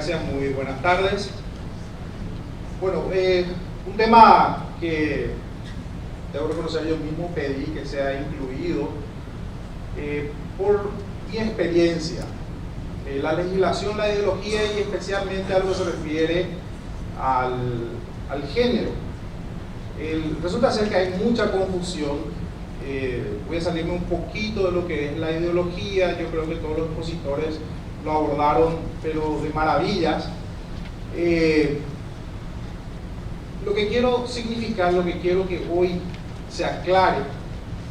gracias, muy buenas tardes. Bueno, un tema que debo reconocer yo mismo pedí que sea incluido por mi experiencia. La legislación, la ideología y especialmente a lo que se refiere al género. Resulta ser que hay mucha confusión. Voy a salirme un poquito de lo que es la ideología. Yo creo que todos los expositores lo abordaron, pero de maravillas. Lo que quiero significar, lo que quiero que hoy se aclare,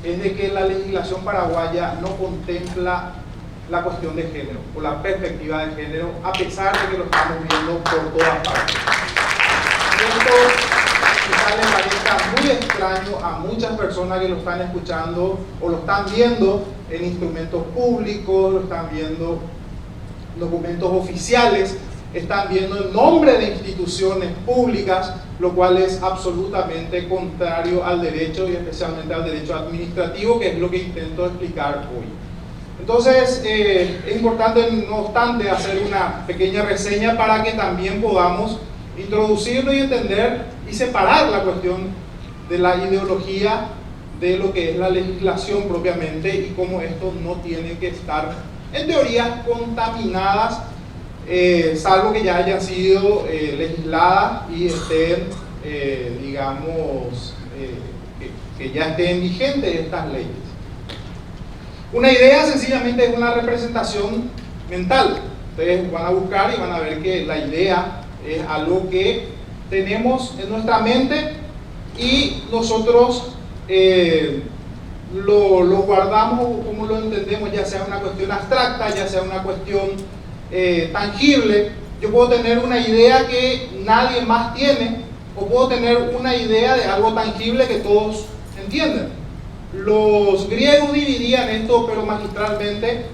es de que la legislación paraguaya no contempla la cuestión de género o la perspectiva de género, a pesar de que lo estamos viendo por todas partes. Esto quizás les parezca muy extraño a muchas personas que lo están escuchando o lo están viendo en instrumentos públicos, lo están viendo en documentos oficiales, están viendo el nombre de instituciones públicas, lo cual es absolutamente contrario al derecho y especialmente al derecho administrativo, que es lo que intento explicar hoy. Entonces, es importante, no obstante, hacer una pequeña reseña para que también podamos introducirlo y entender y separar la cuestión de la ideología de lo que es la legislación propiamente y cómo esto no tiene que estar, en teoría, contaminadas, salvo que ya hayan sido legisladas y estén, digamos, que ya estén vigentes estas leyes. Una idea sencillamente es una representación mental. Ustedes van a buscar y van a ver que la idea es algo que tenemos en nuestra mente y nosotros lo guardamos como lo entendemos, ya sea una cuestión abstracta, ya sea una cuestión tangible. Yo puedo tener una idea que nadie más tiene, o puedo tener una idea de algo tangible que todos entienden. Los griegos dividían esto, pero magistralmente,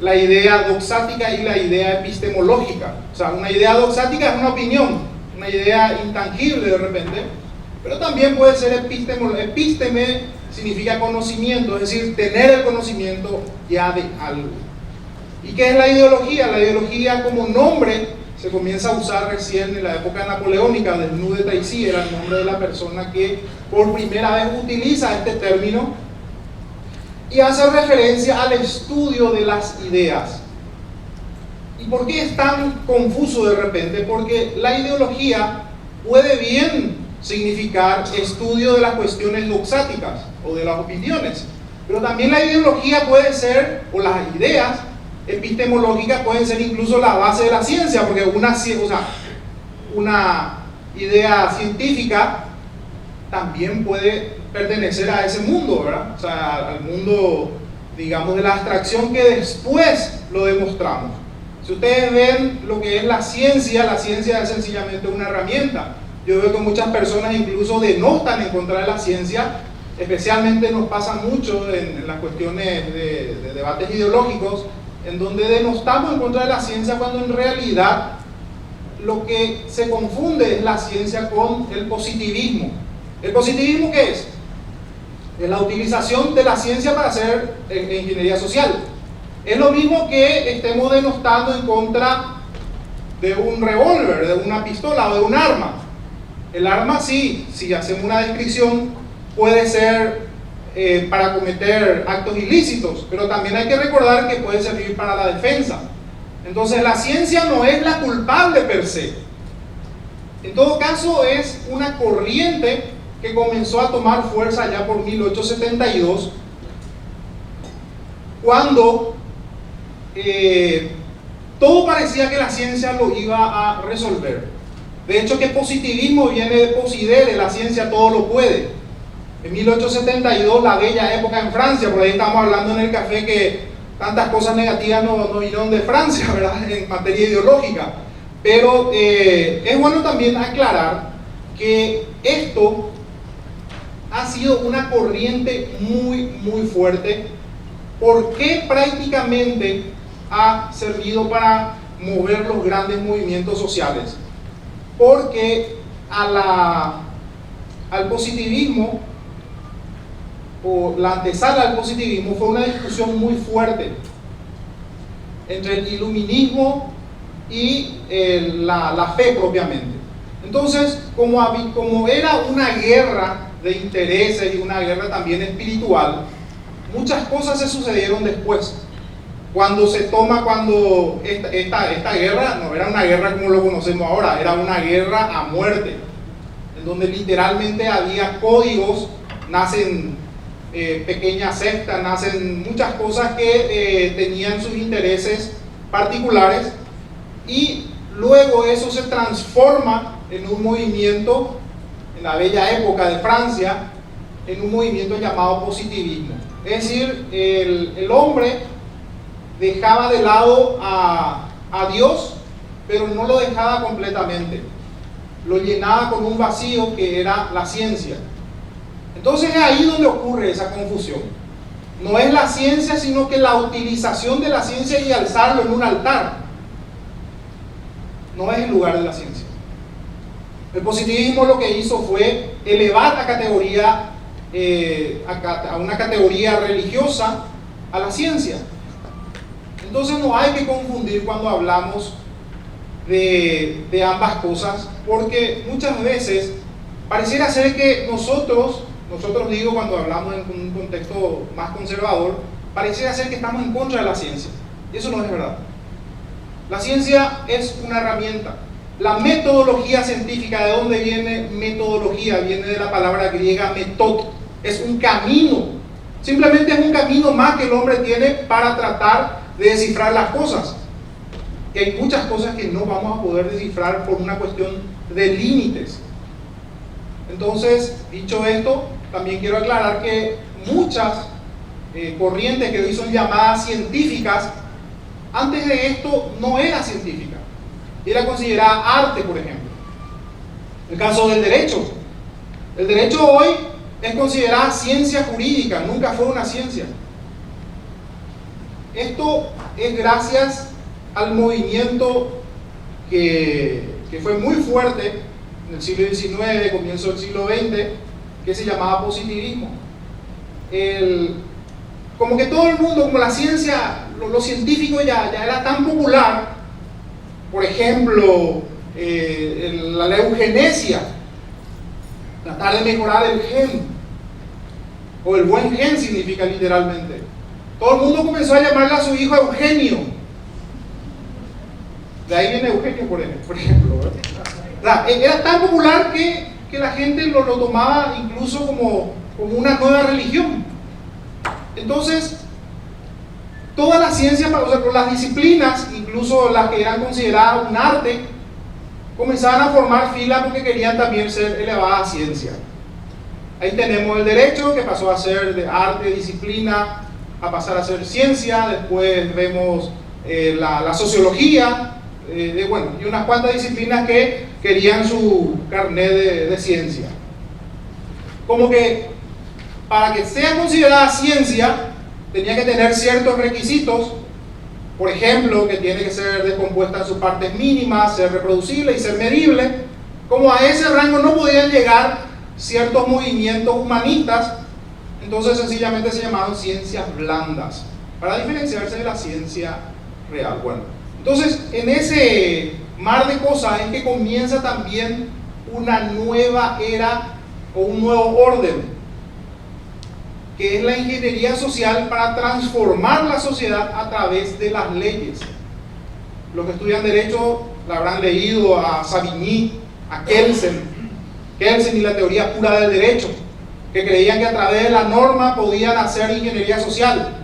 la idea doxática y la idea epistemológica. O sea, una idea doxática es una opinión, una idea intangible de repente, pero también puede ser episteme significa conocimiento, es decir, tener el conocimiento ya de algo. ¿Y qué es la ideología? La ideología como nombre se comienza a usar recién en la época napoleónica. Desnude Taizí era el nombre de la persona que por primera vez utiliza este término y hace referencia al estudio de las ideas. ¿Y por qué es tan confuso de repente? Porque la ideología puede bien significar estudio de las cuestiones doxáticas o de las opiniones, pero también la ideología puede ser, o las ideas epistemológicas pueden ser incluso la base de la ciencia, porque una idea científica también puede pertenecer a ese mundo, ¿verdad? O sea, al mundo, digamos, de la abstracción que después lo demostramos. Si ustedes ven lo que es la ciencia es sencillamente una herramienta. Yo veo que muchas personas incluso denostan en contra de la ciencia, especialmente nos pasa mucho en las cuestiones de debates ideológicos, en donde denostamos en contra de la ciencia cuando en realidad lo que se confunde es la ciencia con el positivismo. ¿El positivismo qué es? Es la utilización de la ciencia para hacer ingeniería social. Es lo mismo que estemos denostando en contra de un revólver, de una pistola o de un arma. El arma sí, si hacemos una descripción, puede ser para cometer actos ilícitos, pero también hay que recordar que puede servir para la defensa. Entonces la ciencia no es la culpable per se. En todo caso es una corriente que comenzó a tomar fuerza ya por 1872, cuando todo parecía que la ciencia lo iba a resolver. De hecho, que positivismo viene de posidere, la ciencia todo lo puede. En 1872, la bella época en Francia, por ahí estamos hablando en el café que tantas cosas negativas no vinieron de Francia, ¿verdad? En materia ideológica. Pero es bueno también aclarar que esto ha sido una corriente muy fuerte, porque prácticamente ha servido para mover los grandes movimientos sociales. Porque al positivismo, o la antesala al positivismo, fue una discusión muy fuerte entre el iluminismo y la fe propiamente. Entonces, como era una guerra de intereses y una guerra también espiritual, muchas cosas se sucedieron después. Cuando esta guerra no era una guerra como lo conocemos ahora, era una guerra a muerte, en donde literalmente había códigos, nacen pequeñas sectas, nacen muchas cosas que tenían sus intereses particulares, y luego eso se transforma en un movimiento, en la bella época de Francia, en un movimiento llamado positivismo. Es decir, el hombre dejaba de lado a Dios, pero no lo dejaba completamente. Lo llenaba con un vacío que era la ciencia. Entonces es ahí donde ocurre esa confusión. No es la ciencia, sino que la utilización de la ciencia y alzarlo en un altar. No es el lugar de la ciencia. El positivismo lo que hizo fue elevar la categoría, a una categoría religiosa, a la ciencia. Entonces no hay que confundir cuando hablamos de ambas cosas, porque muchas veces pareciera ser que nosotros digo, cuando hablamos en un contexto más conservador, pareciera ser que estamos en contra de la ciencia, y eso no es verdad. La ciencia es una herramienta. La metodología científica, ¿de dónde viene metodología? Viene de la palabra griega metod, es un camino, simplemente es un camino más que el hombre tiene para tratar de descifrar las cosas. Que hay muchas cosas que no vamos a poder descifrar por una cuestión de límites. Entonces, dicho esto, también quiero aclarar que muchas corrientes que hoy son llamadas científicas, antes de esto no era científica, era considerada arte, por ejemplo. El caso del derecho. El derecho hoy es considerada ciencia jurídica, nunca fue una ciencia. Esto es gracias al movimiento que fue muy fuerte en el siglo XIX, comienzo del siglo XX, que se llamaba positivismo. Como que todo el mundo, como la ciencia, lo científico ya era tan popular, por ejemplo, la eugenesia, tratar de mejorar el gen, o el buen gen significa literalmente. Todo el mundo comenzó a llamarle a su hijo Eugenio. De ahí viene Eugenio, por ejemplo. O sea, era tan popular que la gente lo tomaba incluso como una nueva religión. Entonces, todas las ciencias, o sea, las disciplinas, incluso las que eran consideradas un arte, comenzaban a formar fila porque querían también ser elevadas a ciencia. Ahí tenemos el derecho, que pasó a ser de arte, disciplina, a pasar a ser ciencia. Después vemos la sociología, y unas cuantas disciplinas que querían su carnet de ciencia. Como que para que sea considerada ciencia tenía que tener ciertos requisitos, por ejemplo, que tiene que ser descompuesta en sus partes mínimas, ser reproducible y ser medible. Como a ese rango no podían llegar ciertos movimientos humanistas, entonces sencillamente se llamaron ciencias blandas, para diferenciarse de la ciencia real. Bueno, entonces en ese mar de cosas es que comienza también una nueva era o un nuevo orden, que es la ingeniería social para transformar la sociedad a través de las leyes. Los que estudian Derecho la habrán leído a Savigny, a Kelsen y la teoría pura del derecho, que creían que a través de la norma podían hacer ingeniería social.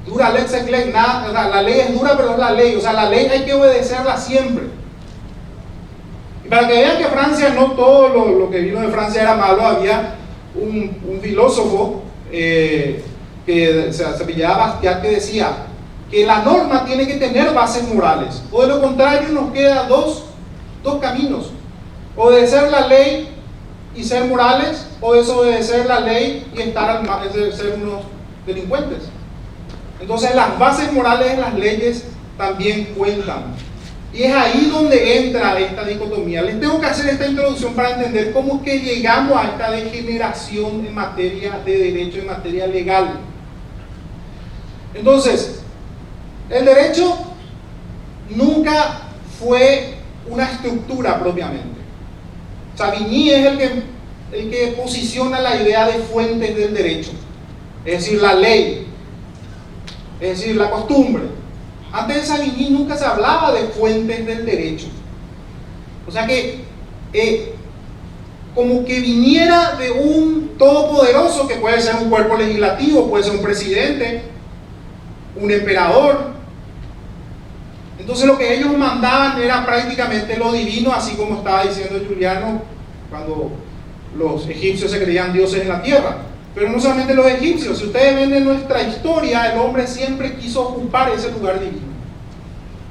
Dura lex ex lex, nada, o sea, la ley es dura, pero es la ley, o sea, la ley hay que obedecerla siempre. Y para que vean que Francia, no todo lo que vino de Francia era malo, había un filósofo que se apellidaba Bastiat, que decía que la norma tiene que tener bases morales, o de lo contrario nos queda dos caminos: obedecer la ley y ser morales, o desobedecer la ley y ser unos delincuentes. Entonces las bases morales en las leyes también cuentan, y es ahí donde entra esta dicotomía. Les tengo que hacer esta introducción para entender cómo es que llegamos a esta degeneración en materia de derecho, en materia legal. Entonces, el derecho nunca fue una estructura propiamente. Savigny es el que posiciona la idea de fuentes del derecho, es decir, la ley, es decir, la costumbre. Antes de Savigny nunca se hablaba de fuentes del derecho. O sea que, como que viniera de un todopoderoso, que puede ser un cuerpo legislativo, puede ser un presidente, un emperador. Entonces lo que ellos mandaban era prácticamente lo divino, así como estaba diciendo Juliano cuando los egipcios se creían dioses en la tierra. Pero no solamente los egipcios, si ustedes ven en nuestra historia, el hombre siempre quiso ocupar ese lugar divino.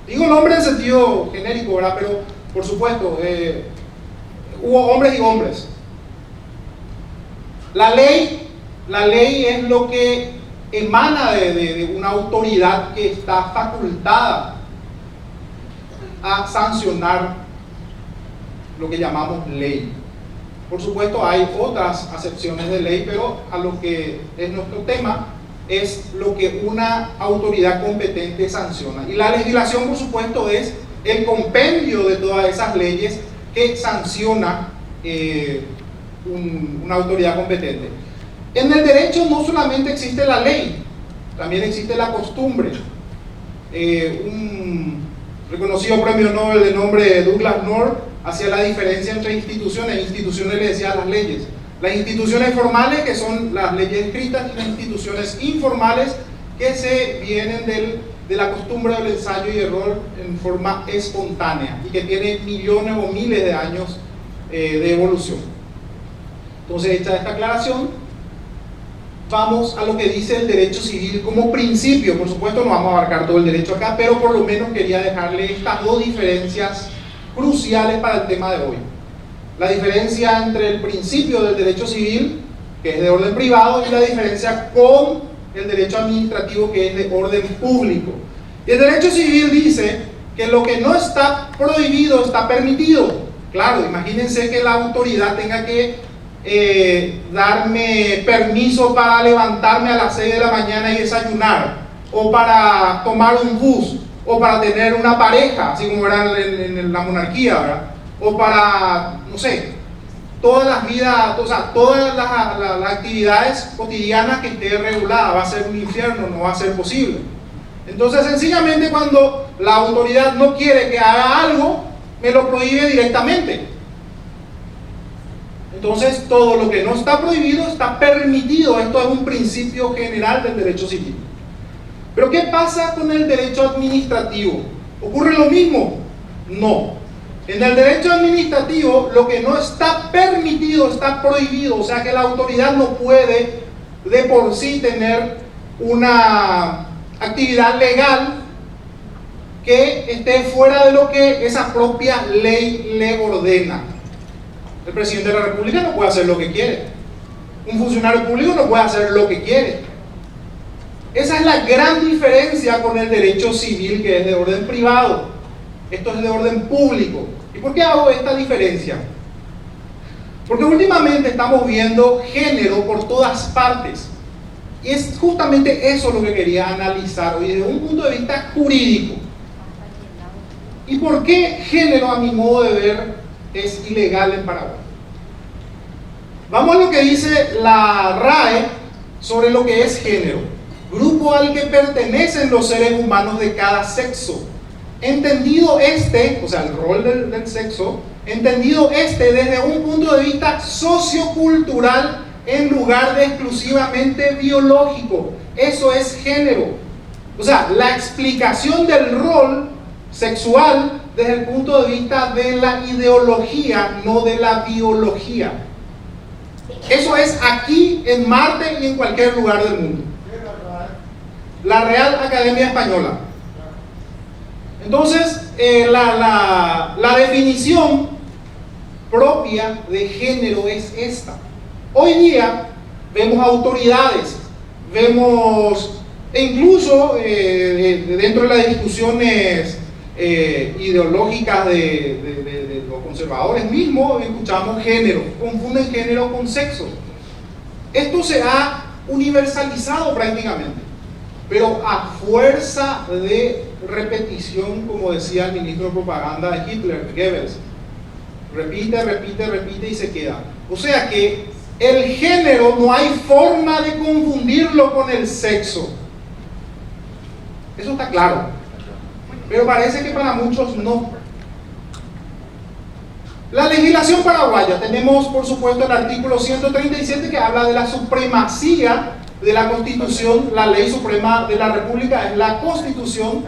Digo el hombre en sentido genérico, ¿verdad? Pero por supuesto, hubo hombres y hombres. La ley es lo que emana de una autoridad que está facultada a sancionar lo que llamamos ley. Por supuesto hay otras acepciones de ley, pero a lo que es nuestro tema es lo que una autoridad competente sanciona. Y la legislación, por supuesto, es el compendio de todas esas leyes que sanciona una autoridad competente. En el derecho no solamente existe la ley, también existe la costumbre. Un reconocido premio Nobel de nombre Douglas North hacía la diferencia entre instituciones. Instituciones le decía las leyes. Las instituciones formales, que son las leyes escritas, y las instituciones informales, que se vienen de la costumbre del ensayo y error en forma espontánea y que tiene millones o miles de años de evolución. Entonces, hecha esta aclaración, vamos a lo que dice el derecho civil como principio. Por supuesto no vamos a abarcar todo el derecho acá, pero por lo menos quería dejarle estas dos diferencias cruciales para el tema de hoy. La diferencia entre el principio del derecho civil, que es de orden privado, y la diferencia con el derecho administrativo, que es de orden público. Y el derecho civil dice que lo que no está prohibido está permitido. Claro, imagínense que la autoridad tenga que darme permiso para levantarme a las 6 de la mañana y desayunar, o para tomar un bus, o para tener una pareja, así como era en la monarquía, ¿verdad? O para, no sé, todas las vidas, o sea, todas las actividades cotidianas que esté regulada. Va a ser un infierno, no va a ser posible. Entonces, sencillamente, cuando la autoridad no quiere que haga algo, me lo prohíbe directamente. Entonces, todo lo que no está prohibido está permitido. Esto es un principio general del derecho civil. Pero ¿qué pasa con el derecho administrativo? ¿Ocurre lo mismo? No. En el derecho administrativo, lo que no está permitido está prohibido. O sea que la autoridad no puede de por sí tener una actividad legal que esté fuera de lo que esa propia ley le ordena. El presidente de la República no puede hacer lo que quiere. Un funcionario público no puede hacer lo que quiere. Esa es la gran diferencia con el derecho civil, que es de orden privado. Esto es de orden público. ¿Y por qué hago esta diferencia? Porque últimamente estamos viendo género por todas partes. Y es justamente eso lo que quería analizar hoy desde un punto de vista jurídico. ¿Y por qué género, a mi modo de ver, es ilegal en Paraguay? Vamos a lo que dice la RAE sobre lo que es género: grupo al que pertenecen los seres humanos de cada sexo, entendido o sea, el rol del sexo, entendido desde un punto de vista sociocultural en lugar de exclusivamente biológico. Eso es género. O sea, la explicación del rol sexual desde el punto de vista de la ideología, no de la biología. Eso es aquí en Marte y en cualquier lugar del mundo. La Real Academia Española. Entonces, la definición propia de género es esta. Hoy día vemos autoridades, vemos, e incluso dentro de las discusiones ideológicas de los conservadores mismos, escuchamos género, confunden género con sexo. Esto se ha universalizado prácticamente, pero a fuerza de repetición, como decía el ministro de propaganda de Hitler, Goebbels. Repite, repite, repite y se queda. O sea que el género no hay forma de confundirlo con el sexo. Eso está claro. Pero parece que para muchos no. La legislación paraguaya, tenemos por supuesto el artículo 137 que habla de la supremacía de la Constitución. La ley suprema de la República es la Constitución.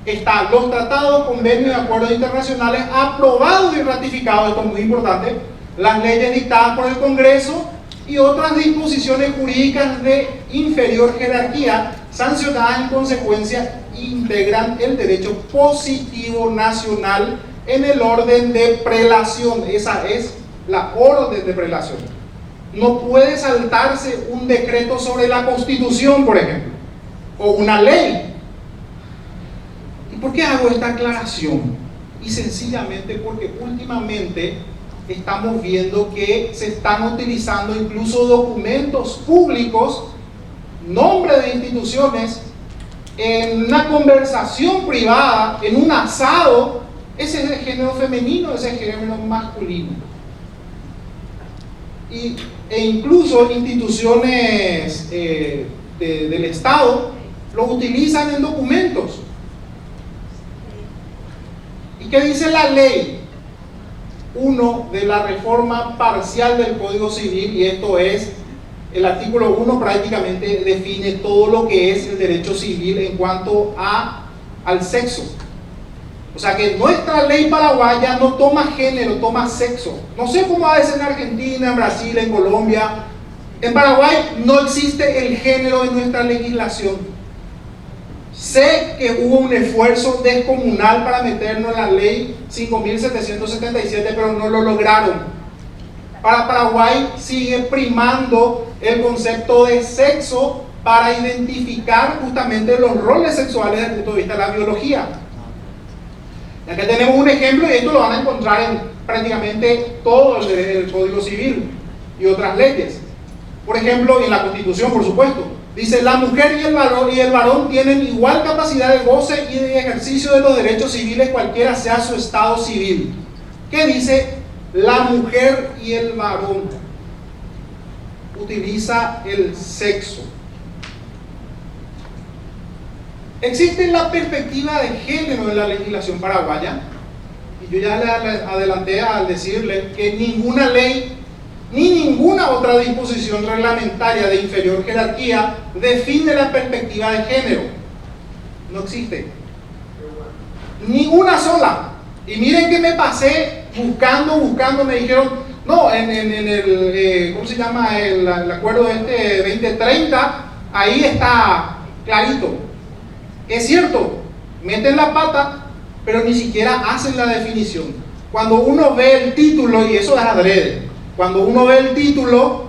Están los tratados, convenios y acuerdos internacionales aprobados y ratificados, esto es muy importante, las leyes dictadas por el Congreso y otras disposiciones jurídicas de inferior jerarquía sancionadas en consecuencia integran el derecho positivo nacional en el orden de prelación. Esa es la orden de prelación. No puede saltarse un decreto sobre la Constitución, por ejemplo, o una ley. ¿Y por qué hago esta aclaración? Y sencillamente porque últimamente estamos viendo que se están utilizando incluso documentos públicos, nombres de instituciones, en una conversación privada, en un asado. Ese es el género femenino, ese es el género masculino. E incluso instituciones del Estado lo utilizan en documentos. ¿Y qué dice la ley 1 de la reforma parcial del Código Civil? Y esto es, el artículo 1 prácticamente define todo lo que es el derecho civil en cuanto al sexo. O sea que nuestra ley paraguaya no toma género, toma sexo. No sé cómo es en Argentina, en Brasil, en Colombia. En Paraguay no existe el género en nuestra legislación. Sé que hubo un esfuerzo descomunal para meternos en la ley 5.777, pero no lo lograron. Para Paraguay sigue primando el concepto de sexo para identificar justamente los roles sexuales desde el punto de vista de la biología. Acá tenemos un ejemplo, y esto lo van a encontrar en prácticamente todo el Código Civil y otras leyes. Por ejemplo, en la Constitución, por supuesto, dice: la mujer y el varón tienen igual capacidad de goce y de ejercicio de los derechos civiles, cualquiera sea su estado civil. ¿Qué dice la mujer y el varón? Utiliza el sexo. Existe la perspectiva de género en la legislación paraguaya, y yo ya le adelanté al decirle que ninguna ley ni ninguna otra disposición reglamentaria de inferior jerarquía define la perspectiva de género. No existe. Ni una sola. Y miren que me pasé buscando, me dijeron, no, en el, ¿cómo se llama? El acuerdo 2030, ahí está clarito. Es cierto, meten la pata, pero ni siquiera hacen la definición. Cuando uno ve el título, y eso es adrede, cuando uno ve el título,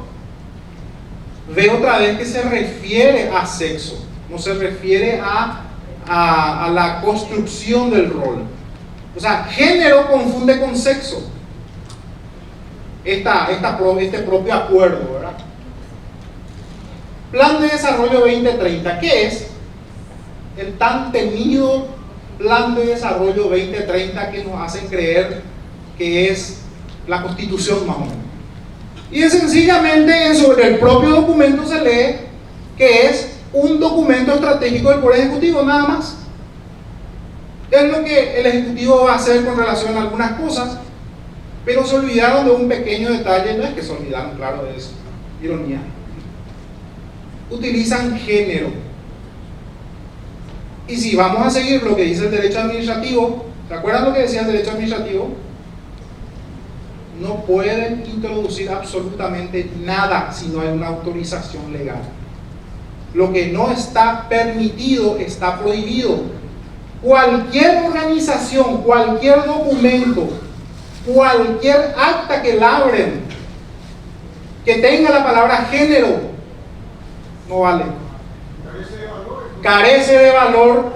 ve otra vez que se refiere a sexo, no se refiere a la construcción del rol. O sea, género confunde con sexo. Este propio acuerdo, ¿verdad? Plan de Desarrollo 2030, ¿qué es? El tan temido Plan de Desarrollo 2030 que nos hacen creer que es la Constitución más o menos. Y es sencillamente sobre el propio documento se lee que es un documento estratégico del Poder Ejecutivo, nada más. Es lo que el Ejecutivo va a hacer con relación a algunas cosas, pero se olvidaron de un pequeño detalle. No es que se olvidaron, claro, es ironía. Utilizan género. Y si vamos a seguir lo que dice el derecho administrativo, ¿se acuerdan lo que decía el derecho administrativo? No pueden introducir absolutamente nada si no hay una autorización legal. Lo que no está permitido está prohibido. Cualquier organización, cualquier documento, cualquier acta que labren, que tenga la palabra género, no vale. Carece de valor,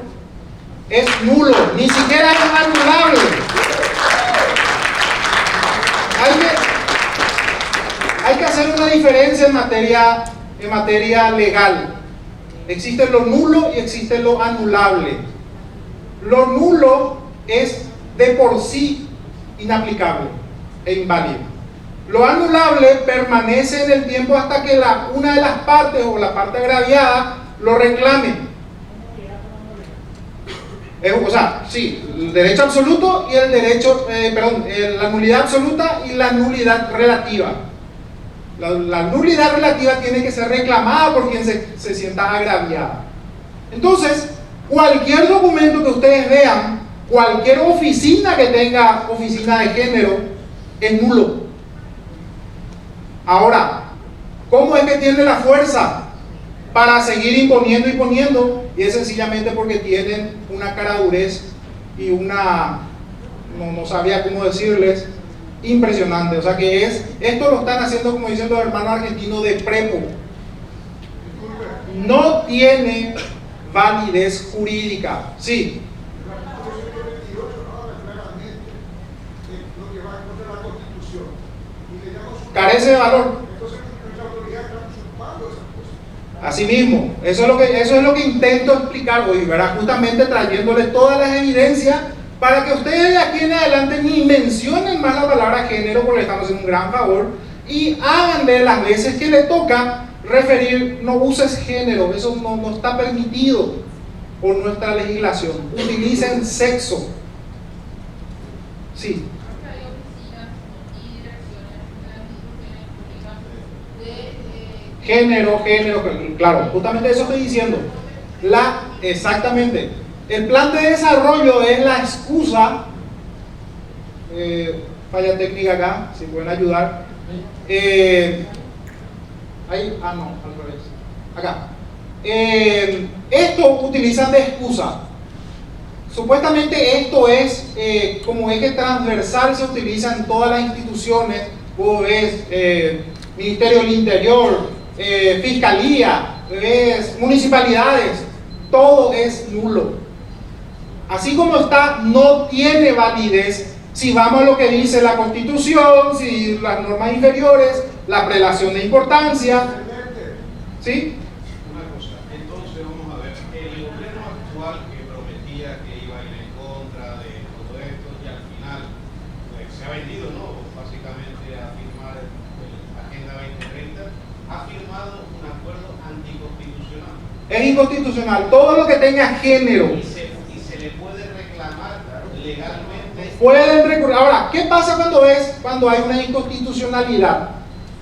es nulo, ni siquiera es anulable. Hay que hacer una diferencia en materia legal. Existe lo nulo y existe lo anulable. Lo nulo es de por sí inaplicable e inválido. Lo anulable permanece en el tiempo hasta que una de las partes o la parte agraviada lo reclame. O sea, sí, el derecho absoluto y el derecho, la nulidad absoluta y la nulidad relativa. La nulidad relativa tiene que ser reclamada por quien se sienta agraviada. Entonces, cualquier documento que ustedes vean, cualquier oficina que tenga oficina de género, es nulo. Ahora, ¿cómo es que tiene la fuerza para seguir imponiendo y poniendo? Y es sencillamente porque tienen una caradurez y no sabía cómo decirles, impresionante. O sea que esto lo están haciendo, como dicen los hermanos argentinos, de prepo. No tiene validez jurídica. Sí. Carece de valor. Asimismo, eso es lo que intento explicar hoy, ¿verdad? Justamente trayéndoles todas las evidencias para que ustedes de aquí en adelante ni mencionen más la palabra género, porque le estamos haciendo un gran favor, y háganle las veces que le toca referir, no uses género, eso no está permitido por nuestra legislación. Utilicen sexo. Sí. Género, claro, justamente eso estoy diciendo. Exactamente. El plan de desarrollo es la excusa. Falla técnica acá, si pueden ayudar. Ahí, no, al revés. Acá. Esto utilizan de excusa. Supuestamente esto es como eje transversal, se utiliza en todas las instituciones. Vos ves Ministerio del Interior, Fiscalía, municipalidades, todo es nulo. Así como está, no tiene validez si vamos a lo que dice la Constitución, si las normas inferiores, la prelación de importancia. ¿Sí? Una cosa, entonces vamos a ver, el gobierno actual que prometía que iba a ir en contra de todo esto y al final pues, se ha vendido, ¿no? Básicamente a firmar la Agenda 2030, ha firmado un acuerdo anticonstitucional. Es inconstitucional, todo lo que tenga género. Y se le puede reclamar legalmente. Pueden recurrir. Ahora, ¿qué pasa cuando hay una inconstitucionalidad?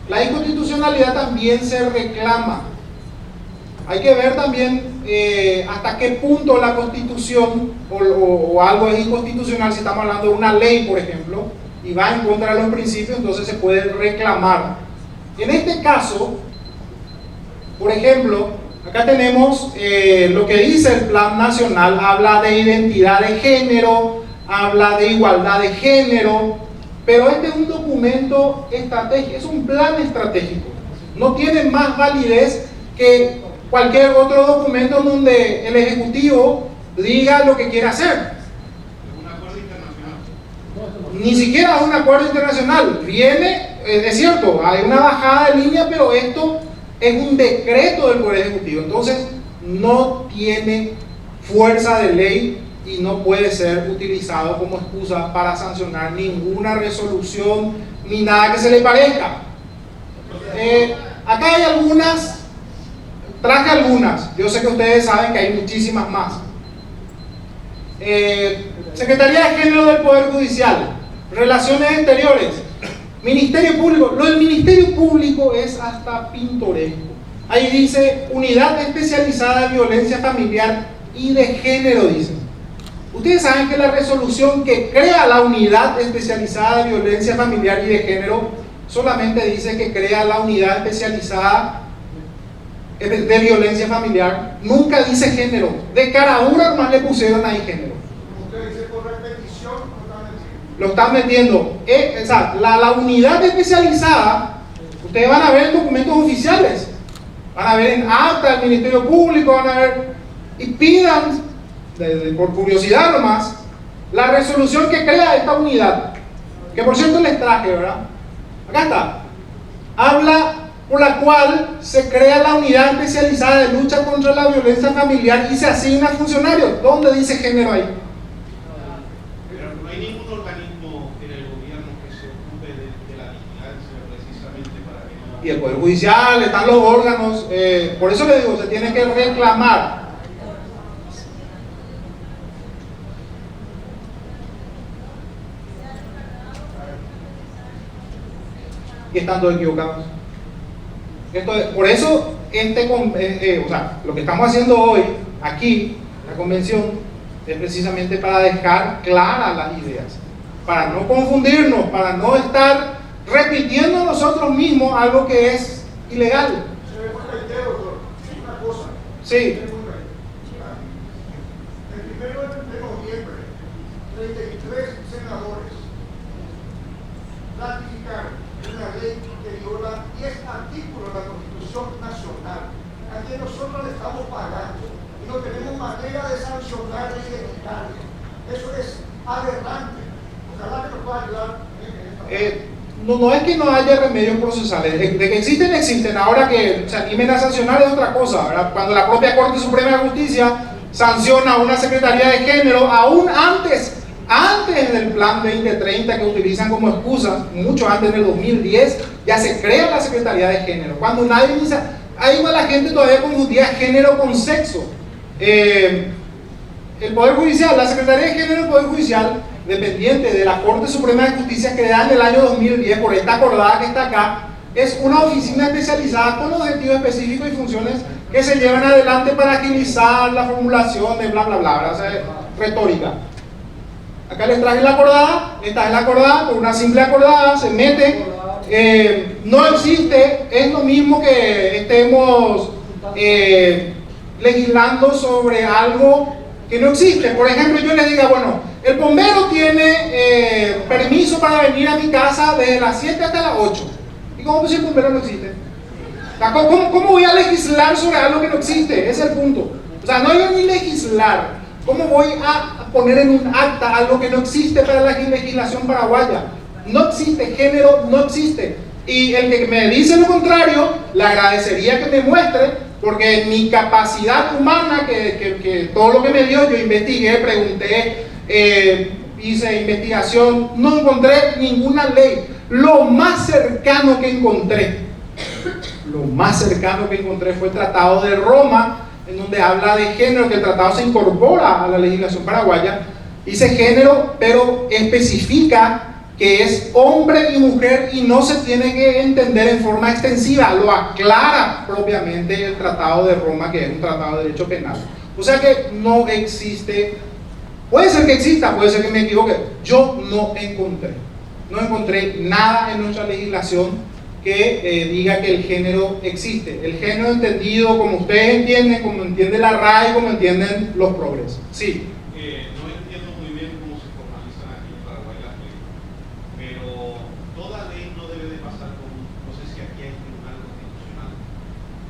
La inconstitucionalidad también se reclama. Hay que ver también hasta qué punto la Constitución o algo es inconstitucional. Si estamos hablando de una ley, por ejemplo, y va en contra de los principios, entonces se puede reclamar. En este caso, por ejemplo, acá tenemos lo que dice el Plan Nacional, habla de identidad de género, habla de igualdad de género, pero este es un documento estratégico, es un plan estratégico. No tiene más validez que cualquier otro documento donde el Ejecutivo diga lo que quiere hacer. Es un acuerdo internacional. Ni siquiera es un acuerdo internacional. Viene, es cierto, hay una bajada de línea, pero esto es un decreto del Poder Ejecutivo. Entonces, no tiene fuerza de ley y no puede ser utilizado como excusa para sancionar ninguna resolución ni nada que se le parezca. Acá hay algunas, traje algunas, yo sé que ustedes saben que hay muchísimas más. Secretaría de Género del Poder Judicial, Relaciones Exteriores, Ministerio Público. Lo del Ministerio Público es hasta pintoresco. Ahí dice Unidad Especializada de Violencia Familiar y de Género, dicen. Ustedes saben que la resolución que crea la Unidad Especializada de Violencia Familiar y de Género solamente dice que crea la Unidad Especializada de Violencia Familiar, nunca dice género. De caradura nomás le pusieron ahí género. Usted dice por repetición, lo están metiendo. O sea, la unidad especializada, ustedes van a ver en documentos oficiales, van a ver en acta del Ministerio Público, van a ver y pidan, por curiosidad nomás, la resolución que crea esta unidad, que por cierto les traje, ¿verdad? Acá está. Habla por la cual se crea la Unidad Especializada de Lucha contra la Violencia Familiar y se asigna funcionarios. ¿Dónde dice género ahí? Pero no hay ningún organismo en el gobierno que se ocupe de la vigilancia precisamente para que no... Y el Poder Judicial, están los órganos, por eso le digo, se tiene que reclamar. Y están todos equivocados. Por eso, o sea, lo que estamos haciendo hoy, aquí, la convención, es precisamente para dejar claras las ideas, para no confundirnos, para no estar repitiendo nosotros mismos algo que es ilegal. Se ve muy reitero, doctor. Una cosa. Sí. Se ve muy reitero. El 1 de noviembre, 33 senadores ratificaron una ley que viola 10 artículos de la Constitución Nacional. Aquí nosotros le estamos pagando y no tenemos manera de sancionar y de quitarle. Eso es aberrante. Ojalá que nos pueda ayudar en esta No es que no haya remedios procesales, de que existen, existen. Ahora que se animen a sancionar es otra cosa, ¿verdad? Cuando la propia Corte Suprema de Justicia sanciona a una Secretaría de Género, aún antes del Plan 2030 que utilizan como excusa, mucho antes, en el 2010, ya se crea la Secretaría de Género. Cuando nadie dice, ahí va la gente todavía confundía género con sexo. El Poder Judicial, la Secretaría de Género del Poder Judicial, dependiente de la Corte Suprema de Justicia, creada en el año 2010 por esta acordada que está acá, es una oficina especializada con objetivos específicos y funciones que se llevan adelante para agilizar la formulación de bla bla bla, o sea, retórica. Acá les traje la acordada, esta es la acordada, por una simple acordada se mete, no existe, es lo mismo que estemos legislando sobre algo que no existe. Por ejemplo, yo les diga, bueno, el bombero tiene permiso para venir a mi casa desde las 7 hasta las 8. ¿Y cómo si el bombero no existe? ¿Cómo voy a legislar sobre algo que no existe? Ese es el punto. O sea, no hay ni legislar. ¿Cómo voy a poner en un acta algo que no existe para la legislación paraguaya? No existe, género no existe. Y el que me dice lo contrario, le agradecería que me muestre, porque mi capacidad humana, que todo lo que me dio, yo investigué, pregunté, hice investigación, no encontré ninguna ley. Lo más cercano que encontré fue el Tratado de Roma, en donde habla de género, que el tratado se incorpora a la legislación paraguaya, dice género, pero especifica que es hombre y mujer y no se tiene que entender en forma extensiva, lo aclara propiamente el Tratado de Roma, que es un tratado de derecho penal. O sea que no existe, puede ser que exista, puede ser que me equivoque, yo no encontré nada en nuestra legislación que diga que el género existe. El género entendido como ustedes entienden, como entiende la RAE, como entienden los progres. Sí. No entiendo muy bien cómo se formalizan aquí en Paraguay las leyes, pero toda ley no debe de pasar por, no sé si aquí hay tribunal constitucional,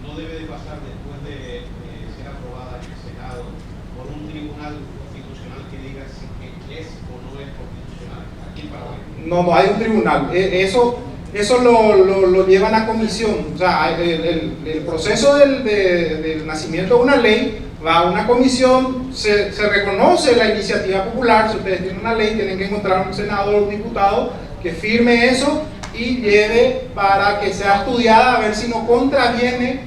no debe de pasar después de ser aprobada en el Senado por un tribunal constitucional que diga si es o no es constitucional aquí en Paraguay. No hay un tribunal. Eso lo lleva a la comisión. O sea, el proceso del nacimiento de una ley va a una comisión, se reconoce la iniciativa popular. Si ustedes tienen una ley, tienen que encontrar un senador o un diputado que firme eso y lleve para que sea estudiada a ver si no contraviene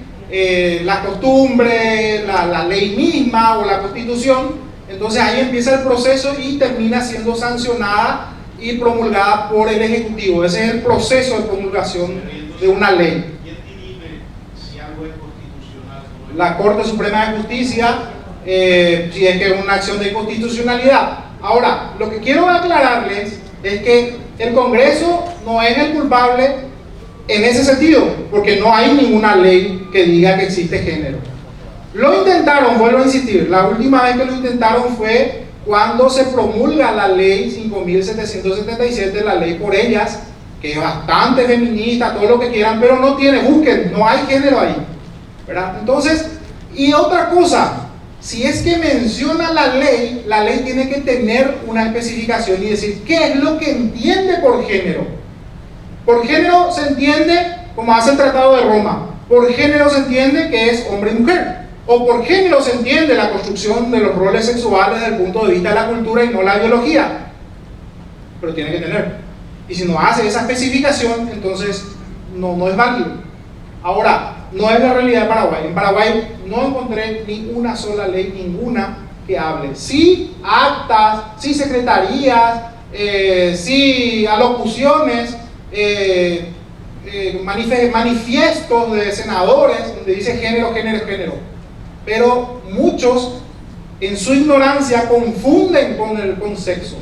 la costumbre, la ley misma o la constitución. Entonces ahí empieza el proceso y termina siendo sancionada y promulgada por el Ejecutivo. Ese es el proceso de promulgación de una ley. ¿Quién dirime si algo es constitucional o no es? La Corte Suprema de Justicia, si es que es una acción de inconstitucionalidad. Ahora, lo que quiero aclararles es que el Congreso no es el culpable en ese sentido, porque no hay ninguna ley que diga que existe género. Lo intentaron, vuelvo a insistir, la última vez que lo intentaron fue cuando se promulga la ley 5.777, la ley por ellas, que es bastante feminista, todo lo que quieran, pero no tiene, busquen, no hay género ahí, ¿verdad? Entonces, y otra cosa, si es que menciona la ley tiene que tener una especificación y decir qué es lo que entiende por género. Por género se entiende, como hace el Tratado de Roma, por género se entiende que es hombre y mujer. O por género se entiende la construcción de los roles sexuales desde el punto de vista de la cultura y no la biología. pero tiene que tener. Y si no hace esa especificación, entonces no es válido. Ahora, no es la realidad de Paraguay. En Paraguay no encontré ni una sola ley, ninguna, que hable. Sí actas, sí secretarías, sí alocuciones, manifiestos de senadores donde dice género, género, género. Pero muchos, en su ignorancia, confunden con sexo.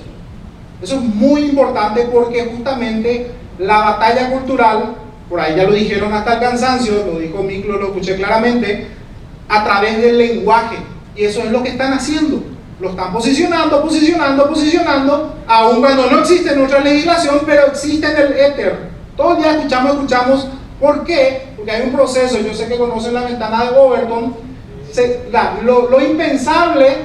Eso es muy importante porque justamente la batalla cultural, por ahí ya lo dijeron hasta el cansancio, lo dijo Miklo, lo escuché claramente, a través del lenguaje. Y eso es lo que están haciendo. Lo están posicionando, aun cuando no existe en nuestra legislación, pero existe en el éter. Todo el día escuchamos. ¿Por qué? Porque hay un proceso, yo sé que conocen la ventana de Overton, lo impensable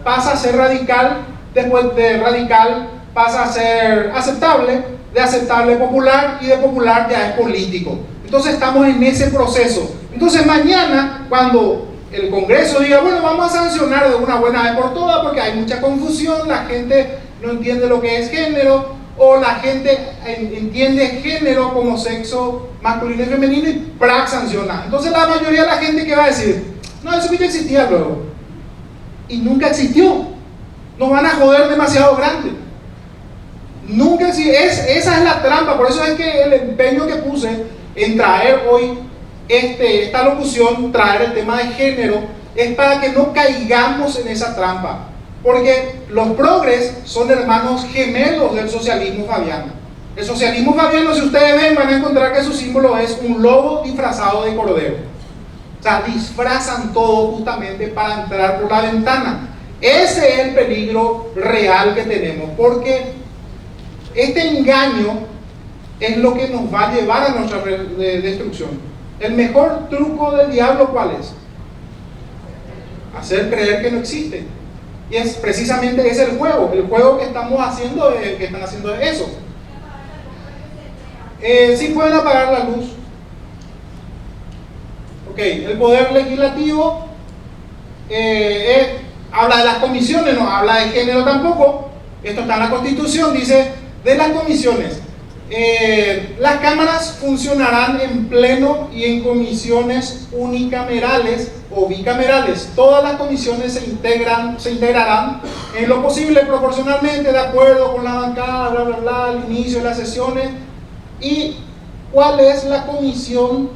pasa a ser radical, después de radical pasa a ser aceptable, de aceptable popular, y de popular ya es político. Entonces estamos en ese proceso. Entonces mañana, cuando el Congreso diga, bueno, vamos a sancionar de una buena vez por todas porque hay mucha confusión, la gente no entiende lo que es género, o la gente entiende género como sexo masculino y femenino y ¡prac! Sanciona. Entonces la mayoría de la gente que va a decir, no, eso ya existía luego, y nunca existió. Nos van a joder demasiado grande. Nunca existió. Esa es la trampa. Por eso es que el empeño que puse en traer hoy esta locución, traer el tema de género, es para que no caigamos en esa trampa. Porque los progres son hermanos gemelos del socialismo fabiano. El socialismo fabiano, si ustedes ven, van a encontrar que su símbolo es un lobo disfrazado de cordero. O sea, disfrazan todo justamente para entrar por la ventana. Ese es el peligro real que tenemos, porque este engaño es lo que nos va a llevar a nuestra destrucción. El mejor truco del diablo, ¿cuál es? Hacer creer que no existe. Y es precisamente ese el juego que estamos haciendo, que están haciendo es eso. Sí pueden apagar la luz. Ok, el poder legislativo habla de las comisiones, no habla de género tampoco. Esto está en la Constitución, dice de las comisiones. Las cámaras funcionarán en pleno y en comisiones unicamerales o bicamerales. Todas las comisiones se integrarán en lo posible proporcionalmente de acuerdo con la bancada, bla, bla, bla, al inicio de las sesiones. ¿Y cuál es la comisión?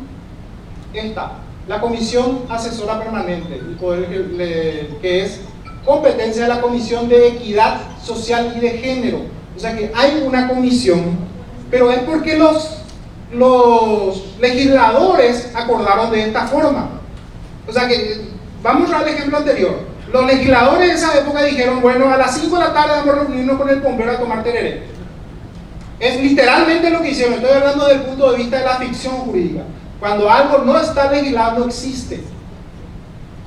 Esta, la Comisión Asesora Permanente, que es competencia de la Comisión de Equidad Social y de Género. O sea que hay una comisión, pero es porque los legisladores acordaron de esta forma. O sea que, vamos al ejemplo anterior. Los legisladores de esa época dijeron, bueno, a las 5 de la tarde vamos a reunirnos con el bombero a tomar tereré. Es literalmente lo que hicieron. Estoy hablando desde el punto de vista de la ficción jurídica. Cuando algo no está legislado, no existe.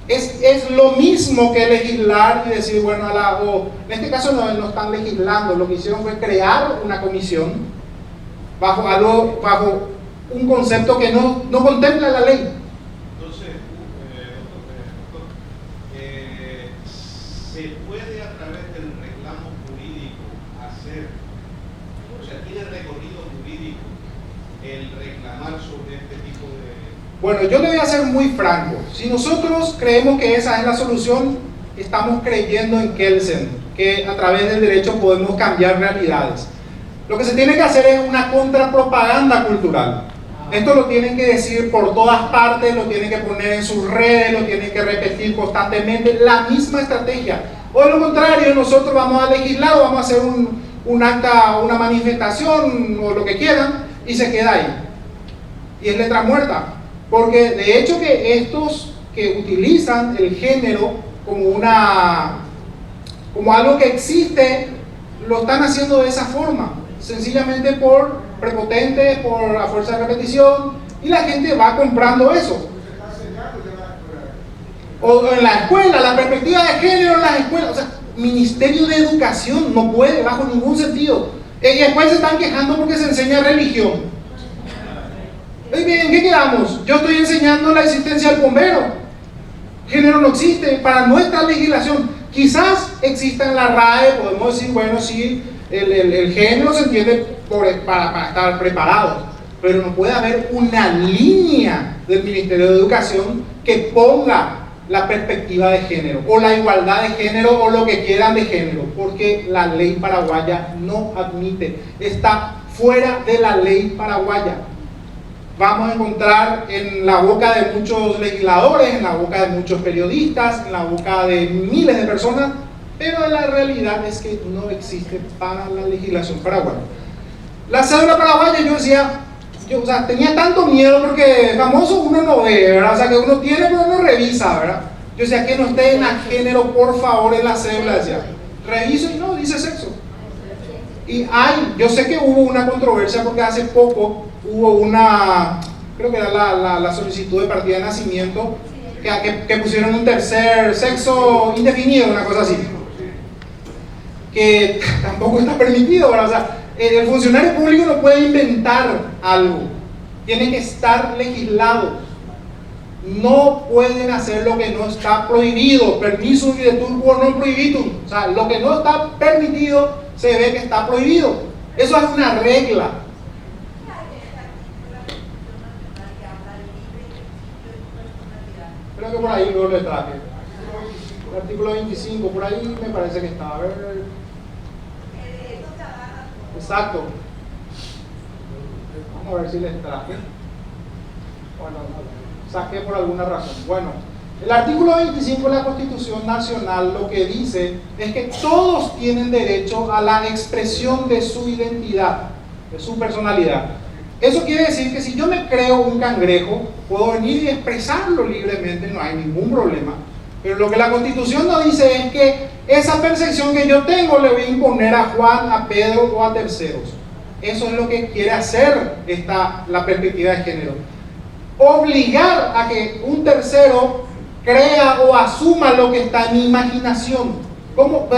Es lo mismo que legislar y decir, bueno, en este caso no están legislando, lo que hicieron fue crear una comisión bajo un concepto que no contempla la ley. Entonces, doctor, ¿se puede a través del reclamo jurídico hacer, o sea, tiene recorrido jurídico el reclamar sobre este tipo de... Bueno, yo le voy a ser muy franco. Si nosotros creemos que esa es la solución, estamos creyendo en Kelsen, que a través del derecho podemos cambiar realidades. Lo que se tiene que hacer es una contrapropaganda cultural. Esto lo tienen que decir por todas partes, lo tienen que poner en sus redes, lo tienen que repetir constantemente, la misma estrategia. O de lo contrario, nosotros vamos a legislar o vamos a hacer un acta, una manifestación o lo que quieran, y se queda ahí. Y es letra muerta. Porque de hecho que estos que utilizan el género como algo que existe, lo están haciendo de esa forma, sencillamente por prepotente, por a fuerza de repetición, y la gente va comprando eso. O en la escuela, la perspectiva de género en las escuelas, o sea, Ministerio de Educación no puede bajo ningún sentido. Y después se están quejando porque se enseña religión. ¿En qué quedamos? Yo estoy enseñando la existencia del bombero. Género no existe para nuestra legislación. Quizás exista en la RAE, podemos decir, bueno, sí, el género se entiende para estar preparados, pero no puede haber una línea del Ministerio de Educación que ponga la perspectiva de género, o la igualdad de género, o lo que quieran de género, porque la ley paraguaya no admite, está fuera de la ley paraguaya. Vamos a encontrar en la boca de muchos legisladores, en la boca de muchos periodistas, en la boca de miles de personas, pero la realidad es que no existe para la legislación paraguaya. La cédula paraguaya, yo decía, o sea, tenía tanto miedo porque famoso uno no ve, ¿verdad? O sea, que uno tiene pero no revisa, ¿verdad? Yo decía, que no esté en género, por favor, en la cédula, decía. Reviso y no, dice sexo. Y yo sé que hubo una controversia porque hace poco hubo una, creo que era la solicitud de partida de nacimiento, que pusieron un tercer sexo indefinido, una cosa así, que tampoco está permitido, ¿verdad? O sea, el funcionario público no puede inventar algo, tiene que estar legislado. No pueden hacer lo que no está prohibido, permiso y de turbo non prohibitum. O sea, lo que no está permitido se ve que está prohibido. Eso es una regla. Creo que por ahí luego le traje. El artículo 25, por ahí me parece que está. A ver. Exacto. Vamos a ver si les traje. Bueno, saqué por alguna razón. Bueno, el artículo 25 de la Constitución Nacional lo que dice es que todos tienen derecho a la expresión de su identidad, de su personalidad. Eso quiere decir que si yo me creo un cangrejo, puedo venir y expresarlo libremente, no hay ningún problema. Pero lo que la Constitución nos dice es que esa percepción que yo tengo le voy a imponer a Juan, a Pedro o a terceros. Eso es lo que quiere hacer la perspectiva de género. Obligar a que un tercero crea o asuma lo que está en mi imaginación. ¿Cómo?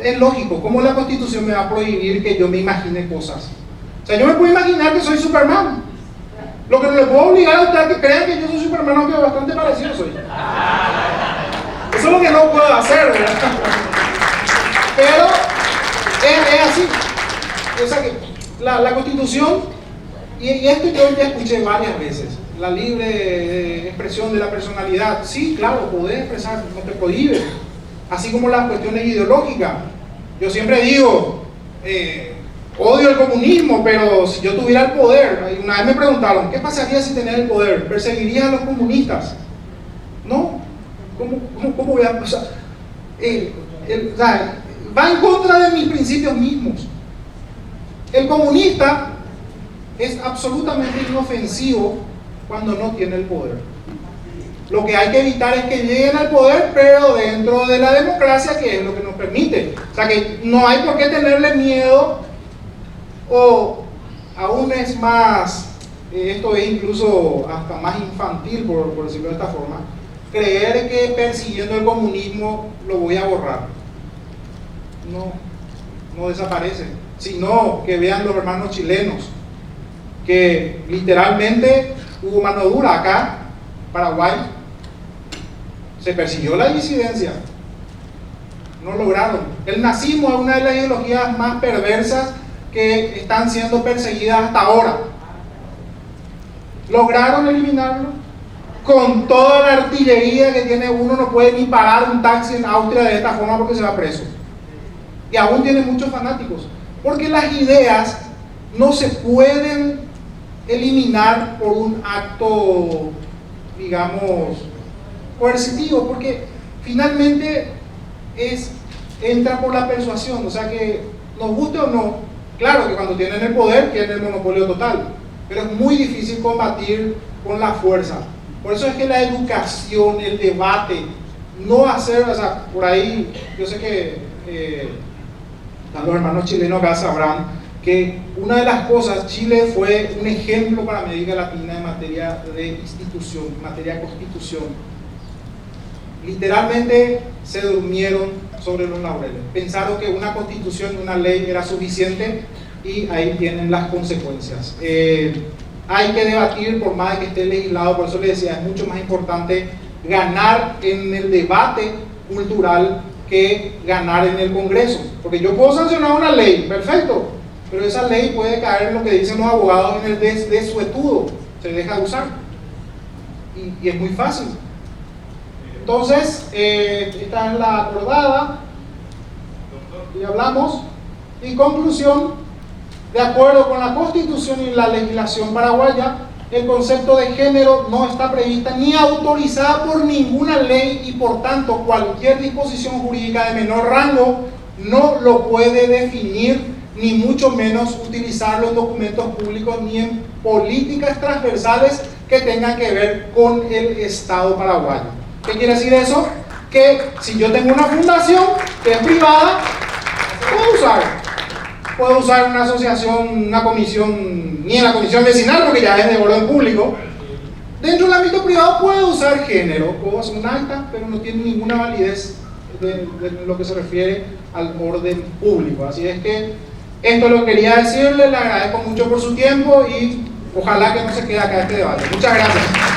Es lógico, ¿cómo la Constitución me va a prohibir que yo me imagine cosas? O sea, yo me puedo imaginar que soy Superman. Lo que no le puedo obligar a usted a que crean que yo soy Superman, aunque bastante parecido soy. Eso es lo que no puedo hacer, ¿verdad? Pero es así. O sea que la Constitución, y esto yo ya escuché varias veces, la libre expresión de la personalidad. Sí, claro, podés expresar, no te prohíbe. Así como las cuestiones ideológicas. Yo siempre digo, odio el comunismo, pero si yo tuviera el poder, una vez me preguntaron, ¿qué pasaría si tenés el poder? ¿Perseguirías a los comunistas? No. ¿Cómo voy a pasar? O sea, va en contra de mis principios mismos. El comunista es absolutamente inofensivo cuando no tiene el poder. Lo que hay que evitar es que lleguen al poder, pero dentro de la democracia, que es lo que nos permite. O sea que no hay por qué tenerle miedo, o aún es más, esto es incluso hasta más infantil, por decirlo de esta forma, creer que persiguiendo el comunismo lo voy a borrar. No desaparece, sino que vean los hermanos chilenos, que literalmente hubo mano dura acá, Paraguay, se persiguió la disidencia, no lograron. El nazismo es una de las ideologías más perversas que están siendo perseguidas hasta ahora. ¿Lograron eliminarlo? Con toda la artillería que tiene uno, no puede ni parar un taxi en Austria de esta forma porque se va preso. Y aún tiene muchos fanáticos. Porque las ideas no se pueden eliminar por un acto, digamos, coercitivo, porque finalmente entra por la persuasión. O sea que, nos guste o no, claro que cuando tienen el poder tienen el monopolio total, pero es muy difícil combatir con la fuerza. Por eso es que la educación, el debate, no hacer, o sea, por ahí, yo sé que los hermanos chilenos acá sabrán que una de las cosas, Chile fue un ejemplo para América Latina en materia de institución, en materia de constitución. Literalmente se durmieron sobre los laureles. Pensaron que una constitución, una ley era suficiente y ahí tienen las consecuencias. Hay que debatir por más de que esté legislado, por eso les decía, es mucho más importante ganar en el debate cultural que ganar en el Congreso. Porque yo puedo sancionar una ley, perfecto, pero esa ley puede caer en lo que dicen los abogados en el desuetudo, se deja de usar. Y es muy fácil. Entonces, esta es la acordada. Y hablamos. En conclusión, de acuerdo con la Constitución y la legislación paraguaya, el concepto de género no está prevista ni autorizada por ninguna ley y por tanto cualquier disposición jurídica de menor rango no lo puede definir, ni mucho menos utilizarlo en documentos públicos ni en políticas transversales que tengan que ver con el Estado paraguayo. ¿Qué quiere decir eso? Que si yo tengo una fundación que es privada, puedo usar una asociación, una comisión, ni en la comisión vecinal porque ya es de orden público. Dentro del ámbito privado puedo usar género, puedo hacer un acta, pero no tiene ninguna validez de lo que se refiere al orden público. Así es que esto es lo que quería decirle, le agradezco mucho por su tiempo y ojalá que no se quede acá este debate. Muchas gracias.